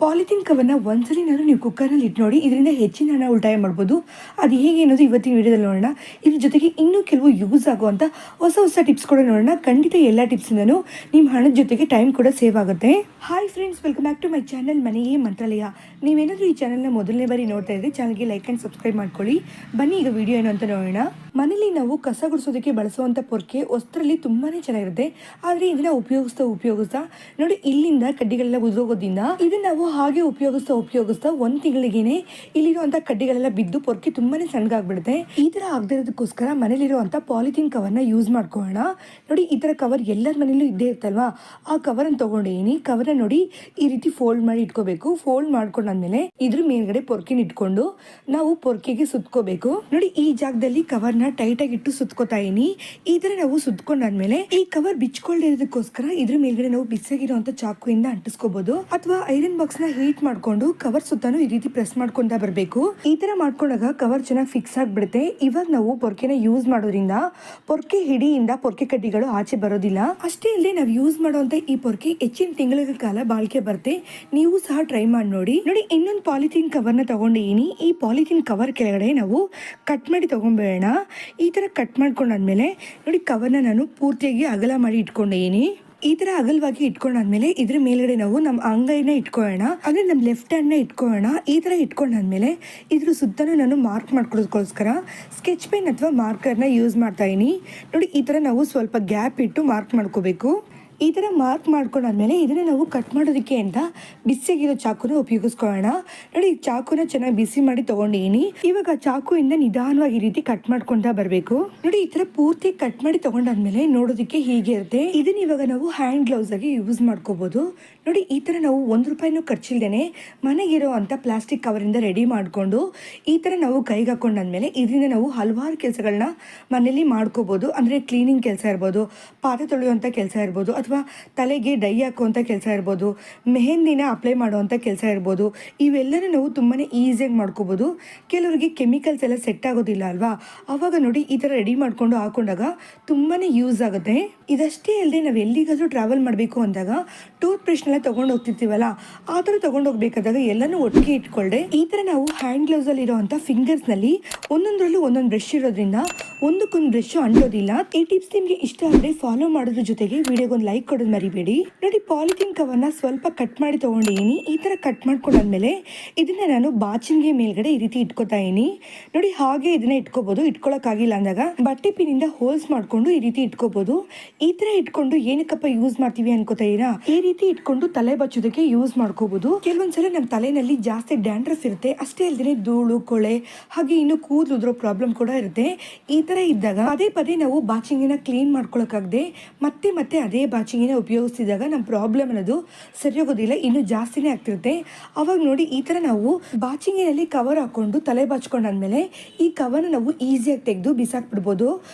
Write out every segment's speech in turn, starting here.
Polythene ಕವರ್ನ ಒಂದ್ಸಲಿನಾದ್ರೂ ನೀವು ಕುಕ್ಕರ್ನಲ್ಲಿ ಇಟ್ಟು ನೋಡಿ, ಇದರಿಂದ ಹೆಚ್ಚಿನ ಹಣ ಉಳಿತಾಯ ಮಾಡ್ಬೋದು. ಅದು ಹೇಗೆ ಅನ್ನೋದು ಇವತ್ತಿನ ವಿಡಿಯೋದಲ್ಲಿ ನೋಡೋಣ. ಇದ್ರ ಜೊತೆಗೆ ಇನ್ನೂ ಕೆಲವು ಯೂಸ್ ಆಗುವಂಥ ಹೊಸ ಟಿಪ್ಸ್ ಕೂಡ ನೋಡೋಣ. ಖಂಡಿತ ಎಲ್ಲ ಟಿಪ್ಸಿಂದನೂ ನಿಮ್ಮ ಹಣದ ಜೊತೆಗೆ ಟೈಮ್ ಕೂಡ ಸೇವ್ ಆಗುತ್ತೆ. Hi friends, welcome back to my channel ಮನೆಯೇ ಮಂತ್ರಾಲಯ. ನೀವೇನಾದರೂ ಈ ಚಾನಲ್ನ ಮೊದಲನೇ ಬಾರಿ ನೋಡ್ತಾ ಇದ್ದರೆ ಚಾನಲ್ಗೆ ಲೈಕ್ ಆ್ಯಂಡ್ ಸಬ್ಸ್ಕ್ರೈಬ್ ಮಾಡ್ಕೊಳ್ಳಿ. ಬನ್ನಿ ಈಗ ವಿಡಿಯೋ ಏನು ಅಂತ ನೋಡೋಣ. ಮನೇಲಿ ನಾವು ಕಸ ಗುಡಿಸೋದಕ್ಕೆ ಬಳಸುವಂಥ ಪೊರ್ಕೆ ವಸ್ತ್ರಲ್ಲಿ ತುಂಬಾ ಚೆನ್ನಾಗಿರುತ್ತೆ. ಆದರೆ ಇದನ್ನ ಉಪಯೋಗಿಸ್ತಾ ನೋಡಿ, ಇಲ್ಲಿಂದ ಕಡ್ಡಿಗಳೆಲ್ಲ ಉದುರೋಗೋದ್ರಿಂದ ಇದನ್ನ ನಾವು ಹಾಗೆ ಉಪಯೋಗಿಸ್ತಾ ಒಂದು ತಿಂಗಳಿಗೇನೆ ಇಲ್ಲಿರುವಂಥ ಕಡ್ಡಿಗಳೆಲ್ಲ ಬಿದ್ದು ಪೊರ್ಕೆ ತುಂಬಾನೇ ಸಣ್ಣಗಾಗ್ಬಿಡುತ್ತೆ. ಈ ಥರ ಆಗದಿರೋದಕ್ಕೋಸ್ಕರ ಮನೇಲಿರುವಂಥ ಪಾಲಿಥೀನ್ ಕವರ್ನ ಯೂಸ್ ಮಾಡ್ಕೊಳ್ಳೋಣ. ನೋಡಿ, ಈ ಥರ ಕವರ್ ಎಲ್ಲರ ಮನೇಲೂ ಇದ್ದೇ ಇರ್ತಲ್ವಾ. ಆ ಕವರನ್ನು ತೊಗೊಂಡಿದ್ದೀನಿ. ಕವರ್ನ ನೋಡಿ ಈ ರೀತಿ ಫೋಲ್ಡ್ ಮಾಡಿ ಇಟ್ಕೋಬೇಕು. ಫೋಲ್ಡ್ ಮಾಡ್ಕೊಂಡಾದ್ಮೇಲೆ ಇದ್ರ ಮೇಲ್ಗಡೆ ಪೊರ್ಕೆನ ಇಟ್ಕೊಂಡು ನಾವು ಪೊರ್ಕೆಗೆ ಸುತ್ಕೋಬೇಕು. ನೋಡಿ, ಈ ಜಾಗದಲ್ಲಿ ಕವರ್ನ ಟೈಟ್ ಆಗಿ ಇಟ್ಟು ಸುತ್ಕೋತಾ ಇದೀನಿ. ಈ ತರ ನಾವು ಸುತ್ಕೊಂಡಾದ್ಮೇಲೆ ಈ ಕವರ್ ಬಿಚ್ಕೊಳ್ದಿರೋದಕ್ಕೋಸ್ಕರ ಇದ್ರ ಮೇಲ್ಗಡೆ ನಾವು ಬಿಸಿಯಾಗಿರುವಂತ ಚಾಕುವಿಂದ ಅಂಟಿಸ್ಕೋಬಹುದು, ಅಥವಾ ಐರನ್ ಬಾಕ್ಸ್ ನ ಹೀಟ್ ಮಾಡ್ಕೊಂಡು ಕವರ್ ಸುತ್ತಾನು ಈ ರೀತಿ ಪ್ರೆಸ್ ಮಾಡ್ಕೊಂಡ ಬರಬೇಕು. ಈ ತರ ಮಾಡ್ಕೊಂಡಾಗ ಕವರ್ ಚೆನ್ನಾಗಿ ಫಿಕ್ಸ್ ಆಗ್ಬಿಡುತ್ತೆ. ಇವಾಗ ನಾವು ಪೊರ್ಕೆನ ಯೂಸ್ ಮಾಡೋದ್ರಿಂದ ಪೊರ್ಕೆ ಹಿಡಿಯಿಂದ ಪೊರ್ಕೆ ಕಡ್ಡಿಗಳು ಆಚೆ ಬರೋದಿಲ್ಲ. ಅಷ್ಟೇ ಅಲ್ಲದೆ ನಾವು ಯೂಸ್ ಮಾಡುವಂತ ಈ ಪೊರ್ಕೆ ಹೆಚ್ಚಿನ ತಿಂಗಳ ಕಾಲ ಬಾಳಿಕೆ ಬರುತ್ತೆ. ನೀವು ಸಹ ಟ್ರೈ ಮಾಡಿ ನೋಡಿ. ನೋಡಿ, ಇನ್ನೊಂದು ಪಾಲಿಥೀನ್ ಕವರ್ನ ತಗೊಂಡಿದ್ದೀನಿ. ಈ ಪಾಲಿಥೀನ್ ಕವರ್ ಕೆಳಗಡೆ ನಾವು ಕಟ್ ಮಾಡಿ ತಗೊಂಡ್ಬೇಡ. ಈ ತರ ಕಟ್ ಮಾಡ್ಕೊಂಡಾದ್ಮೇಲೆ ನೋಡಿ, ಕವರ್ನ ನಾನು ಪೂರ್ತಿಯಾಗಿ ಅಗಲ ಮಾಡಿ ಇಟ್ಕೊಂಡಿದ್ದೀನಿ. ಈ ತರ ಅಗಲವಾಗಿ ಇಟ್ಕೊಂಡಾದ್ಮೇಲೆ ಇದ್ರ ಮೇಲ್ಗಡೆ ನಾವು ನಮ್ಮ ಅಂಗೈನ ಇಟ್ಕೊಳ್ಳೋಣ, ಅಂದ್ರೆ ನಮ್ಮ ಲೆಫ್ಟ್ ಹ್ಯಾಂಡ್ ನ ಇಟ್ಕೊಳ್ಳೋಣ. ಈ ತರ ಇಟ್ಕೊಂಡಾದ್ಮೇಲೆ ಇದ್ರ ಸುತ್ತಲೂ ನಾನು ಮಾರ್ಕ್ ಮಾಡ್ಕೊಳ್ಳೋದಕ್ಕೋಸ್ಕರ ಸ್ಕೆಚ್ ಪೆನ್ ಅಥವಾ ಮಾರ್ಕರ್ನ ಯೂಸ್ ಮಾಡ್ತಾ ಇದೀನಿ. ನೋಡಿ, ಈ ತರ ನಾವು ಸ್ವಲ್ಪ ಗ್ಯಾಪ್ ಇಟ್ಟು ಮಾರ್ಕ್ ಮಾಡ್ಕೋಬೇಕು. ಈ ಥರ ಮಾರ್ಕ್ ಮಾಡ್ಕೊಂಡಾದ್ಮೇಲೆ ಇದನ್ನ ನಾವು ಕಟ್ ಮಾಡೋದಕ್ಕೆ ಅಂತ ಬಿಸಿಯಾಗಿರೋ ಚಾಕುನ ಉಪಯೋಗಿಸ್ಕೊಳ್ಳೋಣ. ನೋಡಿ, ಚಾಕುನ ಚೆನ್ನಾಗಿ ಬಿಸಿ ಮಾಡಿ ತಗೊಂಡಿದ್ದೀನಿ. ಇವಾಗ ಚಾಕುವಿಂದ ನಿಧಾನವಾಗಿ ಈ ರೀತಿ ಕಟ್ ಮಾಡ್ಕೊಂತ ಬರಬೇಕು. ನೋಡಿ, ಈ ತರ ಪೂರ್ತಿ ಕಟ್ ಮಾಡಿ ತಗೊಂಡಾದ್ಮೇಲೆ ನೋಡೋದಕ್ಕೆ ಹೀಗೆ ಇರುತ್ತೆ. ಇದನ್ನ ಇವಾಗ ನಾವು ಹ್ಯಾಂಡ್ ಗ್ಲೌಸ್ ಆಗಿ ಯೂಸ್ ಮಾಡ್ಕೋಬಹುದು. ನೋಡಿ, ಈ ತರ ನಾವು ₹1 ಖರ್ಚಿಲ್ದೇನೆ ಮನೆಗಿರೋ ಅಂತ ಪ್ಲಾಸ್ಟಿಕ್ ಕವರ್ ಇಂದ ರೆಡಿ ಮಾಡ್ಕೊಂಡು ಈ ತರ ನಾವು ಕೈಗೆ ಹಾಕೊಂಡಾದ್ಮೇಲೆ ಇದರಿಂದ ನಾವು ಹಲವಾರು ಕೆಲಸಗಳನ್ನ ಮನೇಲಿ ಮಾಡ್ಕೋಬಹುದು. ಅಂದ್ರೆ ಕ್ಲೀನಿಂಗ್ ಕೆಲಸ ಇರ್ಬೋದು, ಪಾತ್ರೆ ತೊಳೆಯುವಂತ ಕೆಲಸ ಇರ್ಬೋದು, ಅಥವಾ ತಲೆಗೆ ಡೈ ಹಾಕುವಂಥ ಕೆಲಸ ಇರ್ಬೋದು, ಮೆಹಂದಿನ ಅಪ್ಲೈ ಮಾಡುವಂಥ ಕೆಲಸ ಇರ್ಬೋದು. ಇವೆಲ್ಲನೂ ನಾವು ತುಂಬಾ ಈಸಿಯಾಗಿ ಮಾಡ್ಕೋಬೋದು. ಕೆಲವರಿಗೆ ಕೆಮಿಕಲ್ಸ್ ಎಲ್ಲ ಸೆಟ್ ಆಗೋದಿಲ್ಲ ಅಲ್ವಾ, ಅವಾಗ ನೋಡಿ ಈ ಥರ ರೆಡಿ ಮಾಡಿಕೊಂಡು ಹಾಕೊಂಡಾಗ ತುಂಬಾ ಯೂಸ್ ಆಗುತ್ತೆ. ಇದಷ್ಟೇ ಅಲ್ಲದೆ ನಾವು ಎಲ್ಲಿಗಾದರೂ ಟ್ರಾವೆಲ್ ಮಾಡಬೇಕು ಅಂದಾಗ ಟೂತ್ ಬ್ರಷ್ನೆಲ್ಲ ತೊಗೊಂಡು ಹೋಗ್ತಿರ್ತೀವಲ್ಲ, ಆ ಥರ ತೊಗೊಂಡು ಹೋಗ್ಬೇಕಾದಾಗ ಎಲ್ಲನೂ ಒಟ್ಟಿಗೆ ಇಟ್ಕೊಳ್ಳೆ ಈ ಥರ ನಾವು ಹ್ಯಾಂಡ್ ಗ್ಲೌಸಲ್ಲಿ ಇರೋವಂಥ ಫಿಂಗರ್ಸ್ನಲ್ಲಿ ಒಂದೊಂದರಲ್ಲೂ ಒಂದೊಂದು ಬ್ರಷ್ ಇರೋದ್ರಿಂದ ಒಂದಕ್ಕೊಂದು ಬ್ರಷ್ ಅಂಟೋದಿಲ್ಲ. ಈ ಟಿಪ್ಸ್ ನಿಮಗೆ ಇಷ್ಟ ಆದರೆ ಫಾಲೋ ಮಾಡೋದ್ರ ಜೊತೆಗೆ ವಿಡಿಯೋಗೊಂದು ಲೈಕ್ ಕೊಡೋದು ಮರಿಬೇಡಿ. ನೋಡಿ, ಪಾಲಿಥೀನ್ ಕವರ್ನ ಸ್ವಲ್ಪ ಕಟ್ ಮಾಡಿ ತಗೊಂಡಿದ್ದೀನಿ. ಈ ತರ ಕಟ್ ಮಾಡ್ಕೊಂಡಾದ್ಮೇಲೆ ಇದನ್ನ ನಾನು ಬಾಚಿನ್ಗೆ ಮೇಲ್ಗಡೆ ಈ ರೀತಿ ಇಟ್ಕೋತಾ ಇದೀನಿ. ನೋಡಿ, ಹಾಗೆ ಇದನ್ನ ಇಟ್ಕೋಬಹುದು. ಇಟ್ಕೊಳಕ್ಕಾಗಿಲ್ಲ ಅಂದಾಗ ಬಟ್ಟೆ ಪಿನ್ನಿಂದ ಹೋಲ್ಸ್ ಮಾಡ್ಕೊಂಡು ಈ ರೀತಿ ಇಟ್ಕೋಬಹುದು. ಈ ತರ ಇಟ್ಕೊಂಡು ಏನಕ್ಕಪ್ಪ ಯೂಸ್ ಮಾಡ್ತೀವಿ ಅನ್ಕೋತಾ ಇದೀರಾ? ಈ ರೀತಿ ಇಟ್ಕೊಂಡು ತಲೆ ಬಚ್ಚೋದಕ್ಕೆ ಯೂಸ್ ಮಾಡ್ಕೋಬಹುದು. ಕೆಲವೊಂದ್ಸಲ ನಮ್ಮ ತಲೆನಲ್ಲಿ ಜಾಸ್ತಿ ಡ್ಯಾಂಡ್ರಫ್ ಇರುತ್ತೆ. ಅಷ್ಟೇ ಅಲ್ಲದೆ ಧೂಳು, ಕೊಳೆ, ಹಾಗೆ ಇನ್ನು ಕೂದಲು ಉದುರೋ ಪ್ರಾಬ್ಲಮ್ ಕೂಡ ಇರುತ್ತೆ. ಈ ತರ ಇದ್ದಾಗ ಪದೇ ನಾವು ಬಾಚಿಂಗಿನ ಕ್ಲೀನ್ ಮಾಡ್ಕೊಳಕ್ಕಾಗದೆ ಮತ್ತೆ ಅದೇ ಬಾಚಿಂಗಿನ ಉಪಯೋಗಿಸಿದಾಗ ನಮ್ಮ ಪ್ರಾಬ್ಲಮ್ ಅನ್ನೋದು ಸರಿ ಹೋಗೋದಿಲ್ಲ, ಇನ್ನು ಜಾಸ್ತಿನೇ ಆಗ್ತಿರುತ್ತೆ. ಅವಾಗ ನೋಡಿ, ಈ ತರ ನಾವು ಬಾಚಿಂಗಿನಲ್ಲಿ ಕವರ್ ಹಾಕೊಂಡು ತಲೆ ಬಾಚ್ಕೊಂಡಾದ್ಮೇಲೆ ಈ ಕವರ್ನ ನಾವು ಈಸಿಯಾಗಿ ತೆಗೆದು ಬಿಸಾಕ್ಬಿಡ್ಬೋದು.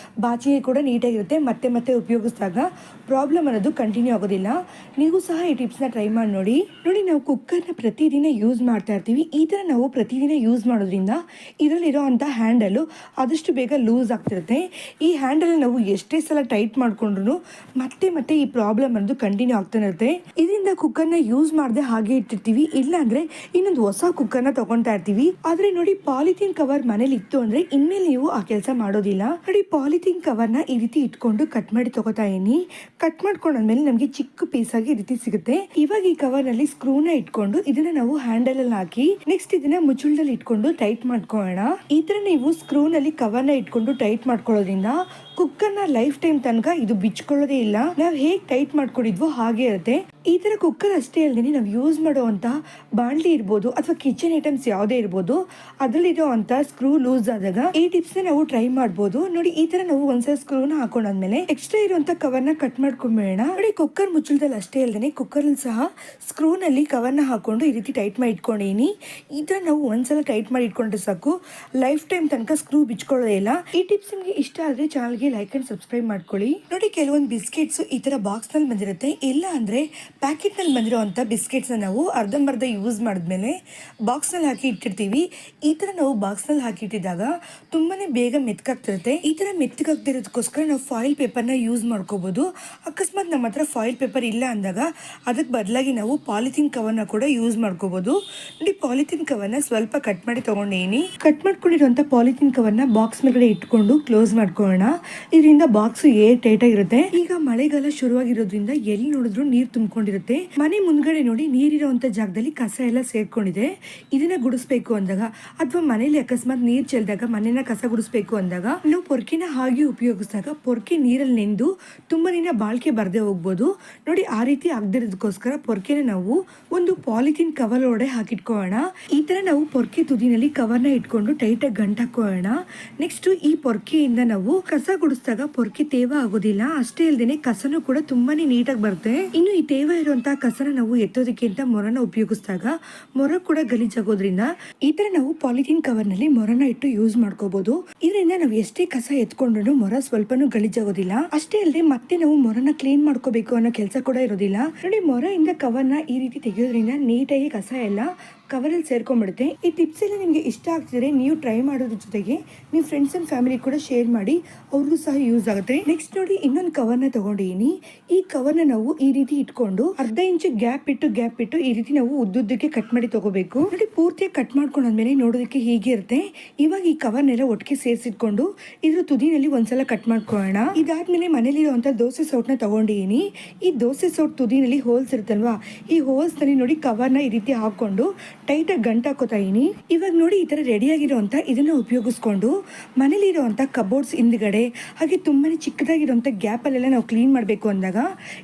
ಬಾಚಿಂಗಿ ಕೂಡ ನೀಟಾಗಿರುತ್ತೆ. ಮತ್ತೆ ಉಪಯೋಗಿಸಿದಾಗ ಪ್ರಾಬ್ಲಮ್ ಅನ್ನೋದು ಕಂಟಿನ್ಯೂ ಆಗೋದಿಲ್ಲ. ನೀವು ಸಹ ಈ ಟಿಪ್ಸ್ನ ಟ್ರೈ ಮಾಡಿ ನೋಡಿ. ನೋಡಿ, ನಾವು ಕುಕ್ಕರ್ನ ಪ್ರತಿದಿನ ಯೂಸ್ ಮಾಡ್ತಾ ಇರ್ತೀವಿ. ಈ ತರ ನಾವು ಪ್ರತಿದಿನ ಯೂಸ್ ಮಾಡೋದ್ರಿಂದ ಇದರಲ್ಲಿರೋ ಅಂತ ಹ್ಯಾಂಡಲ್ ಆದಷ್ಟು ಬೇಗ ಲೂಸ್ ಆಗ್ತಿರುತ್ತೆ. ಈ ಹ್ಯಾಂಡಲ್ ನಾವು ಎಷ್ಟೇ ಸಲ ಟೈಟ್ ಮಾಡ್ಕೊಂಡ್ರು ಮತ್ತೆ ಈ ಪ್ರಾಬ್ಲಮ್ ಅನ್ನೋದು ಕಂಟಿನ್ಯೂ ಆಗ್ತಾನೆ ಇರುತ್ತೆ. ಇದರಿಂದ ಕುಕ್ಕರ್ನ ಯೂಸ್ ಮಾಡದೆ ಹಾಗೆ ಇಟ್ಟಿರ್ತೀವಿ. ಇಲ್ಲ ಅಂದ್ರೆ ಇನ್ನೊಂದು ಹೊಸ ಕುಕ್ಕರ್ನ ತಗೊಂತಾ ಇರ್ತೀವಿ. ಆದ್ರೆ ನೋಡಿ, ಪಾಲಿಥೀನ್ ಕವರ್ ಮನೇಲಿ ಇತ್ತು ಅಂದ್ರೆ ಇನ್ಮೇಲೆ ನೀವು ಆ ಕೆಲಸ ಮಾಡೋದಿಲ್ಲ. ನೋಡಿ, ಪಾಲಿಥೀನ್ ಕವರ್ನ ಈ ರೀತಿ ಇಟ್ಕೊಂಡು ಕಟ್ ಮಾಡಿ ತಗೋತಾ ಇದೀನಿ. ಕಟ್ ಮಾಡ್ಕೊಂಡಾದ್ಮೇಲೆ ನಮಗೆ ಚಿಕ್ಕ ಪೀಸ್ ಆಗಿ ಈ ರೀತಿ ಸಿಗುತ್ತೆ. ಇವಾಗ ಈ ಕವರ್ ನಲ್ಲಿ ಸ್ಕ್ರೂನ ಇಟ್ಕೊಂಡು ಇದನ್ನ ನಾವು ಹ್ಯಾಂಡಲ್ ಅಲ್ಲಿ ಹಾಕಿ ನೆಕ್ಸ್ಟ್ ಇದನ್ನ ಮುಚ್ಚಳದಲ್ಲಿ ಇಟ್ಕೊಂಡು ಟೈಟ್ ಮಾಡ್ಕೊಳ್ಳೋಣ. ಈ ತರ ನೀವು ಸ್ಕ್ರೂ ನಲ್ಲಿ ಕವರ್ನ ಇಟ್ಕೊಂಡು ಟೈಟ್ ಮಾಡ್ಕೊಳ್ಳೋದ್ರಿಂದ ಕುಕ್ಕರ್ನ ಲೈಫ್ ಟೈಮ್ ತನಕ ಇದು ಬಿಚ್ಕೊಳ್ಳೋದೇ ಇಲ್ಲ. ನಾವು ಹೇಗೆ ಟೈಟ್ ಮಾಡ್ಕೊಂಡಿದ್ವೋ ಹಾಗೆ ಇರುತ್ತೆ. ಈ ತರ ಕುಕ್ಕರ್ ಅಷ್ಟೇ ಅಲ್ಲದೆ ನಾವು ಯೂಸ್ ಮಾಡುವಂತ ಬಾಂಡ್ಲಿ ಇರ್ಬೋದು ಅಥವಾ ಕಿಚನ್ ಐಟಮ್ಸ್ ಯಾವುದೇ ಇರ್ಬೋದು, ಅದರಲ್ಲಿರುವಂತ ಸ್ಕ್ರೂ ಲೂಸ್ ಆದಾಗ ಈ ಟಿಪ್ಸ್ ನಾವು ಟ್ರೈ ಮಾಡ್ಬೋದು. ನೋಡಿ, ಈ ತರ ನಾವು ಒಂದ್ಸಲ ಸ್ಕ್ರೂನ ಹಾಕೊಂಡಾದ್ಮೇಲೆ ಎಕ್ಸ್ಟ್ರಾ ಇರುವಂತ ಕವರ್ನ ಕಟ್ ಮಾಡ್ಕೊಂಬೇಡ. ನೋಡಿ, ಕುಕ್ಕರ್ ಮುಚ್ಚಳದಲ್ಲಿ ಅಷ್ಟೇ ಅಲ್ಲದೆ ಕುಕ್ಕರ್ ಅಲ್ಲಿ ಸಹ ಸ್ಕ್ರೂ ನಲ್ಲಿ ಕವರ್ನ ಹಾಕೊಂಡು ಈ ರೀತಿ ಟೈಟ್ ಮಾಡಿ ಇಟ್ಕೊಂಡಿನಿ. ಈ ತರ ನಾವು ಒಂದ್ಸಲ ಟೈಟ್ ಮಾಡಿ ಇಟ್ಕೊಂಡ್ರೆ ಸಾಕು, ಲೈಫ್ ಟೈಮ್ ತನಕ ಸ್ಕ್ರೂ ಬಿಚ್ಕೊಳ್ಳೋದೇ ಇಲ್ಲ. ಈ ಟಿಪ್ಸ್ ನಿಮಗೆ ಇಷ್ಟ ಆದ್ರೆ ಚಾನಲ್ಗೆ ಲೈಕ್ ಅಂಡ್ ಸಬ್ಸ್ಕ್ರೈಬ್ ಮಾಡ್ಕೊಳ್ಳಿ. ನೋಡಿ, ಕೆಲವೊಂದು ಬಿಸ್ಕೆಟ್ಸ್ ಈ ತರ ಬಾಕ್ಸ್ ನಲ್ಲಿ ಬಂದಿರುತ್ತೆ, ಇಲ್ಲ ಅಂದ್ರೆ ಪ್ಯಾಕೆಟ್ ನಲ್ಲಿ ಬಂದಿರುವಂತ ಬಿಸ್ಕೆಟ್ಸ್ ನಾವು ಅರ್ಧಂಬರ್ಧ ಯೂಸ್ ಮಾಡಿದ್ಮೇಲೆ ಬಾಕ್ಸ್ ನಲ್ಲಿ ಹಾಕಿ ಇಟ್ಟಿರ್ತೀವಿ. ಈ ತರ ನಾವು ಬಾಕ್ಸ್ ನಲ್ಲಿ ಹಾಕಿ ಇಟ್ಟಿದಾಗ ತುಂಬಾನೇ ಬೇಗ ಮೆತ್ಕಾಗ್ತಿರುತ್ತೆ. ಈ ತರ ಮೆತ್ಕಾಗ್ತಿರೋದಕ್ಕೋಸ್ಕರ ನಾವು ಫಾಯಿಲ್ ಪೇಪರ್ನ ಯೂಸ್ ಮಾಡ್ಕೋಬಹುದು. ಅಕಸ್ಮಾತ್ ನಮ್ಮ ಹತ್ರ ಫಾಯಿಲ್ ಪೇಪರ್ ಇಲ್ಲ ಅಂದಾಗ ಅದಕ್ಕೆ ಬದಲಾಗಿ ನಾವು ಪಾಲಿಥಿನ್ ಕವರ್ನ ಕೂಡ ಯೂಸ್ ಮಾಡ್ಕೋಬಹುದು. ನೋಡಿ, ಪಾಲಿಥಿನ್ ಕವರ್ನ ಸ್ವಲ್ಪ ಕಟ್ ಮಾಡಿ ತಗೊಂಡೇನಿ. ಕಟ್ ಮಾಡ್ಕೊಂಡಿರುವಂತ ಪಾಲಿಥಿನ್ ಕವರ್ನ ಬಾಕ್ಸ್ ಮೇಲ್ಗಡೆ ಇಟ್ಕೊಂಡು ಕ್ಲೋಸ್ ಮಾಡ್ಕೊಳ್ಳೋಣ. ಇದರಿಂದ ಬಾಕ್ಸ್ ಏರ್ ಟೈಟ್ ಆಗಿರುತ್ತೆ. ಈಗ ಮಳೆಗಾಲ ಶುರುವಾಗಿರೋದ್ರಿಂದ ಎಲ್ಲಿ ನೋಡಿದ್ರು ನೀರ್ ತುಂಬಿಕೊಂಡಿರುತ್ತೆ. ಮನೆ ಮುಂದ್ಗಡೆ ನೋಡಿ, ನೀರಿರುವಂತ ಜಾಗದಲ್ಲಿ ಕಸ ಎಲ್ಲ ಸೇರ್ಕೊಂಡಿದೆ. ಇದನ್ನ ಗುಡಿಸ್ಬೇಕು ಅಂದಾಗ ಅಥವಾ ಮನೇಲಿ ಅಕಸ್ಮಾತ್ ನೀರ್ ಚೆಲ್ದಾಗ ಮನೆನ ಕಸ ಗುಡಿಸ್ಬೇಕು ಅಂದಾಗ ನಾವು ಪೊರ್ಕೆನ ಹಾಗೆ ಉಪಯೋಗಿಸಿದಾಗ ಪೊರ್ಕೆ ನೀರಲ್ಲಿ ನೆಂದು ತುಂಬಾ ದಿನ ಬಾಳ್ಕೆ ಬರ್ದೇ ಹೋಗ್ಬೋದು. ನೋಡಿ, ಆ ರೀತಿ ಆಗದಿರೋದಕ್ಕೋಸ್ಕರ ಪೊರ್ಕೆನ ನಾವು ಒಂದು ಪಾಲಿಥಿನ್ ಕವರ್ ಒಳಗಡೆ ಹಾಕಿಟ್ಕೊಳ್ಳೋಣ. ಈ ತರ ನಾವು ಪೊರ್ಕೆ ತುದಿನಲ್ಲಿ ಕವರ್ನ ಇಟ್ಕೊಂಡು ಟೈಟ್ ಆಗಿ ಗಂಟು ಹಾಕೋಣ. ನೆಕ್ಸ್ಟ್, ಈ ಪೊರ್ಕೆಯಿಂದ ನಾವು ಕಸ ಗುಡಿಸಿದಾಗ ಪೊರ್ಕೆ ತೇವ ಆಗೋದಿಲ್ಲ. ಅಷ್ಟೇ ಅಲ್ಲದೆ ಕಸನೂ ಕೂಡ ತುಂಬಾನೇ ನೀಟಾಗಿ ಬರುತ್ತೆ. ಇನ್ನು ಈ ತೇವ ಇರುವಂತಹ ಕಸನ ನಾವು ಎತ್ತೋದಕ್ಕೆ ಅಂತ ಮೊರನ ಉಪಯೋಗಿಸಿದಾಗ ಮೊರ ಕೂಡ ಗಲೀಜಾಗೋದ್ರಿಂದ ಈ ತರ ನಾವು ಪಾಲಿಥಿನ್ ಕವರ್ ನಲ್ಲಿ ಮೊರನ ಇಟ್ಟು ಯೂಸ್ ಮಾಡ್ಕೋಬಹುದು. ಇದರಿಂದ ನಾವು ಎಷ್ಟೇ ಕಸ ಎತ್ಕೊಂಡ್ರು ಮೊರ ಸ್ವಲ್ಪನೂ ಗಲೀಜಾಗೋದಿಲ್ಲ. ಅಷ್ಟೇ ಅಲ್ಲದೆ ಮತ್ತೆ ನಾವು ಮೊರನ ಕ್ಲೀನ್ ಮಾಡ್ಕೋಬೇಕು ಅನ್ನೋ ಕೆಲಸ ಕೂಡ ಇರೋದಿಲ್ಲ. ನೋಡಿ, ಮೊರ ಇಂದ ಕವರ್ನ ಈ ರೀತಿ ತೆಗೆಯೋದ್ರಿಂದ ನೀಟಾಗಿ ಕಸ ಎಲ್ಲ ಕವರಲ್ಲಿ ಸೇರ್ಕೊಂಡ್ಬಿಡುತ್ತೆ. ಈ ಟಿಪ್ಸ್ ಎಲ್ಲ ನಿಮಗೆ ಇಷ್ಟ ಆಗ್ತಿದ್ರೆ ನೀವು ಟ್ರೈ ಮಾಡೋದ್ರ ಜೊತೆಗೆ ನೀವು ಫ್ರೆಂಡ್ಸ್ ಅಂಡ್ ಫ್ಯಾಮಿಲಿ ಕೂಡ ಶೇರ್ ಮಾಡಿ, ಅವ್ರಿಗೂ ಸಹ ಯೂಸ್ ಆಗುತ್ತೆ. ನೆಕ್ಸ್ಟ್ ನೋಡಿ, ಇನ್ನೊಂದು ಕವರ್ನ ತಗೊಂಡಿದ್ದೀನಿ. ಈ ಕವರ್ನ ನಾವು ಈ ರೀತಿ ಇಟ್ಕೊಂಡು ಅರ್ಧ ಇಂಚು ಗ್ಯಾಪ್ ಇಟ್ಟು ಈ ರೀತಿ ನಾವು ಉದ್ದುದ್ದಕ್ಕೆ ಕಟ್ ಮಾಡಿ ತಗೋಬೇಕು. ನೋಡಿ, ಪೂರ್ತಿಯಾಗಿ ಕಟ್ ಮಾಡ್ಕೊಂಡಾದ್ಮೇಲೆ ನೋಡೋದಕ್ಕೆ ಹೀಗೆ ಇರುತ್ತೆ. ಇವಾಗ ಈ ಕವರ್ನೆಲ್ಲ ಒಟ್ಟಿಗೆ ಸೇರಿಸಿಟ್ಕೊಂಡು ಇದ್ರ ತುದಿನಲ್ಲಿ ಒಂದ್ಸಲ ಕಟ್ ಮಾಡ್ಕೊಳ್ಳೋಣ. ಇದಾದ್ಮೇಲೆ ಮನೇಲಿರುವಂತ ದೋಸೆ ಸೌಟ್ನ ತಗೊಂಡಿದ್ದೀನಿ. ಈ ದೋಸೆ ಸೌಟ್ ತುದಿನಲ್ಲಿ ಹೋಲ್ಸ್ ಇರುತ್ತಲ್ವಾ, ಈ ಹೋಲ್ಸ್ ನಲ್ಲಿ ನೋಡಿ ಕವರ್ನ ಈ ರೀತಿ ಹಾಕೊಂಡು ಟೈಟ್ ಆಗಿ ಗಂಟು ಹಾಕೋತಾ ಇದೀನಿ. ಇವಾಗ ನೋಡಿ, ಈ ತರ ರೆಡಿ ಆಗಿರುವಂತ ಇದನ್ನ ಉಪಯೋಗಿಸ್ಕೊಂಡು ಮನೇಲಿ ಇರುವಂತ ಕಬೋರ್ಡ್ಸ್ ಹಿಂದ್ಗಡೆ ಹಾಗೆ ತುಂಬಾನೇ ಚಿಕ್ಕದಾಗಿರುವಂತ ಗ್ಯಾಪ್ ಅಲ್ಲೆಲ್ಲ ನಾವು ಕ್ಲೀನ್ ಮಾಡ್ಬೇಕು ಅಂದಾಗ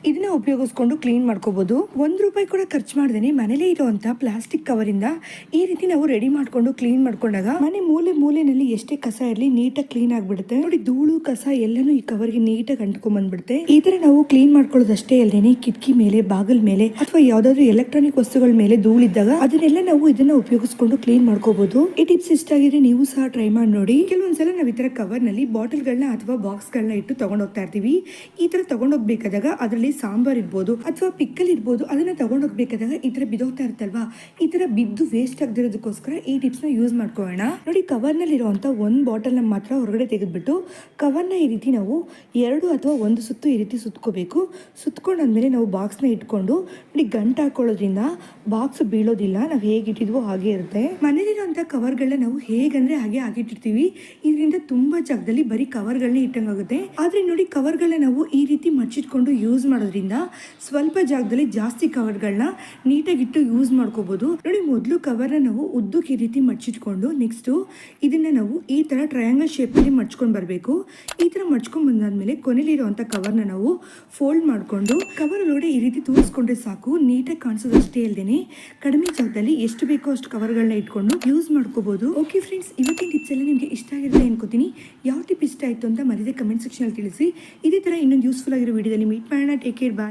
ಇದನ್ನ ಉಪಯೋಗಿಸ್ಕೊಂಡು ಕ್ಲೀನ್ ಮಾಡ್ಕೋಬಹುದು. ₹1 ಕೂಡ ಖರ್ಚು ಮಾಡ್ದೇನೆ ಮನೇಲಿ ಇರುವಂತ ಪ್ಲಾಸ್ಟಿಕ್ ಕವರ್ ಇಂದ ಈ ರೀತಿ ನಾವು ರೆಡಿ ಮಾಡ್ಕೊಂಡು ಕ್ಲೀನ್ ಮಾಡ್ಕೊಂಡಾಗ ಮನೆ ಮೂಲೆನಲ್ಲಿ ಎಷ್ಟೇ ಕಸ ಇರಲಿ ನೀಟಾಗಿ ಕ್ಲೀನ್ ಆಗ್ಬಿಡುತ್ತೆ. ನೋಡಿ, ಧೂಳು ಕಸ ಎಲ್ಲಾನು ಈ ಕವರ್ಗೆ ನೀಟಾಗಿ ಅಂಟ್ಕೊಂಡ್ ಬಂದ್ಬಿಡುತ್ತೆ. ಈ ತರ ನಾವು ಕ್ಲೀನ್ ಮಾಡ್ಕೊಳ್ಳೋದಷ್ಟೇ ಅಲ್ಲದೇನೆ ಕಿಟಕಿ ಮೇಲೆ, ಬಾಗಿಲ್ ಮೇಲೆ ಅಥವಾ ಯಾವ್ದಾದ್ರು ಎಲೆಕ್ಟ್ರಾನಿಕ್ ವಸ್ತುಗಳ ಮೇಲೆ ಧೂಳಿದ್ದಾಗ ಅದನ್ನೆಲ್ಲ ನಾವು ಇದನ್ನ ಉಪಯೋಗಿಸ್ಕೊಂಡು ಕ್ಲೀನ್ ಮಾಡ್ಕೋಬಹುದು. ಈ ಟಿಪ್ಸ್ ಇಷ್ಟ ಆಗಿದ್ರೆ ನೀವು ಸಹ ಟ್ರೈ ಮಾಡಿ ನೋಡಿ. ಕೆಲವೊಂದ್ಸಲ ನಾವು ಈ ತರ ಕವರ್ ನಲ್ಲಿ ಬಾಟಲ್ಗಳನ್ನ ಅಥವಾ ಬಾಕ್ಸ್ ಗಳನ್ನ ಇಟ್ಟು ತಗೊಂಡೋಗ್ತಾ ಇರ್ತೀವಿ. ಈ ತರ ತಗೊಂಡೋಗ್ಬೇಕಾದಾಗ ಅದರಲ್ಲಿ ಸಾಂಬಾರ್ ಇರ್ಬೋದು ಅಥವಾ ಪಿಕ್ಕಲ್ ಇರ್ಬೋದು, ಅದನ್ನ ತಗೊಂಡೋಗ್ಬೇಕಾದಾಗ ಈ ತರ ಬಿದೋಗ್ತಾ ಇರ್ತಲ್ವಾ, ಈ ತರ ಬಿದ್ದು ವೇಸ್ಟ್ ಆಗದಿರೋದಕ್ಕೋಸ್ಕರ ಈ ಟಿಪ್ಸ್ ನ ಯೂಸ್ ಮಾಡ್ಕೊಳ್ಳೋಣ. ನೋಡಿ, ಕವರ್ ನಲ್ಲಿ ಇರುವಂತ ಒಂದ್ ಬಾಟಲ್ ನ ಮಾತ್ರ ಹೊರಗಡೆ ತೆಗೆದ್ಬಿಟ್ಟು ಕವರ್ನ ಈ ರೀತಿ ನಾವು 2 ಅಥವಾ 1 ಸುತ್ತು ಈ ರೀತಿ ಸುತ್ಕೋಬೇಕು. ಸುತ್ಕೊಂಡಾದ್ಮೇಲೆ ನಾವು ಬಾಕ್ಸ್ ನ ಇಟ್ಕೊಂಡು ನೋಡಿ ಗಂಟು ಹಾಕೊಳ್ಳೋದ್ರಿಂದ ಬಾಕ್ಸ್ ಬೀಳೋದಿಲ್ಲ. ನಾವು ಹೇಗೆ ಇಟ್ಟಿದ್ವೋ ಹಾಗೆ ಇರುತ್ತೆ. ಮನೇಲಿರುವಂತ ಕವರ್ಗಳನ್ನ ನಾವು ಹೇಗಂದ್ರೆ ಹಾಗೆ ಆಗಿಟ್ಟಿರ್ತೀವಿ. ಇದರಿಂದ ತುಂಬಾ ಜಾಗದಲ್ಲಿ ಬರೀ ಕವರ್ಗಳನ್ನ ಇಟ್ಟಂಗಾಗುತ್ತೆ. ಆದ್ರೆ ನೋಡಿ, ಕವರ್ಗಳನ್ನ ನಾವು ಈ ರೀತಿ ಮಚ್ಚಿಟ್ಕೊಂಡು ಯೂಸ್ ಮಾಡೋದ್ರಿಂದ ಸ್ವಲ್ಪ ಜಾಗದಲ್ಲಿ ಜಾಸ್ತಿ ಕವರ್ಗಳನ್ನ ನೀಟಾಗಿಟ್ಟು ಯೂಸ್ ಮಾಡ್ಕೋಬಹುದು. ನೋಡಿ, ಮೊದಲು ಕವರ್ನ ನಾವು ಉದ್ದಕ್ಕೆ ಈ ರೀತಿ ಮಚ್ಚಿಟ್ಕೊಂಡು ನೆಕ್ಸ್ಟ್ ಇದನ್ನ ನಾವು ಈ ತರ ಟ್ರಯಾಂಗಲ್ ಶೇಪ್ ಅಲ್ಲಿ ಮಡ್ಚ್ಕೊಂಡ್ ಬರ್ಬೇಕು. ಈ ತರ ಮಡ್ಚ್ಕೊಂಡ್ ಬಂದಾದ್ಮೇಲೆ ಕೊನೆಲಿರುವಂತ ಕವರ್ನ ನಾವು ಫೋಲ್ಡ್ ಮಾಡ್ಕೊಂಡು ಕವರ್ ಒಳಗಡೆ ಈ ರೀತಿ ತೂರಿಸ್ಕೊಂಡ್ರೆ ಸಾಕು. ನೀಟಾಗಿ ಕಾಣಿಸೋದಷ್ಟೇ ಅಲ್ಲದೇನೆ ಕಡಿಮೆ ಜಾಗದಲ್ಲಿ ಎಷ್ಟು ಬೇಕೋ ಅಷ್ಟು ಕವರ್ಗಳನ್ನ ಇಟ್ಕೊಂಡು ಯೂಸ್ ಮಾಡ್ಕೋಬಹುದು. ಓಕೆ ಫ್ರೆಂಡ್ಸ್, ಇವತ್ತಿನ ಟಿಪ್ಸ್ ಎಲ್ಲ ನಿಮಗೆ ಇಷ್ಟ ಆಗಿರುತ್ತೆ ಅನ್ಕೋತೀನಿ. ಯಾವ ಟಿಪ್ ಇಷ್ಟ ಆಯ್ತು ಅಂತ ಮರಿದೆ ಕಮೆಂಟ್ ಸೆಕ್ಷನ್ ಅಲ್ಲಿ ತಿಳಿಸಿ. ಇದೇ ತರ ಇನ್ನೊಂದು ಯೂಸ್ಫುಲ್ ಆಗಿರೋ ವಿಡಿಯೋದಲ್ಲಿ ಮೀಟ್ ಮಾಡೋಣ. ಟೇಕ್ ಕೇರ್, ಬಾಯ್.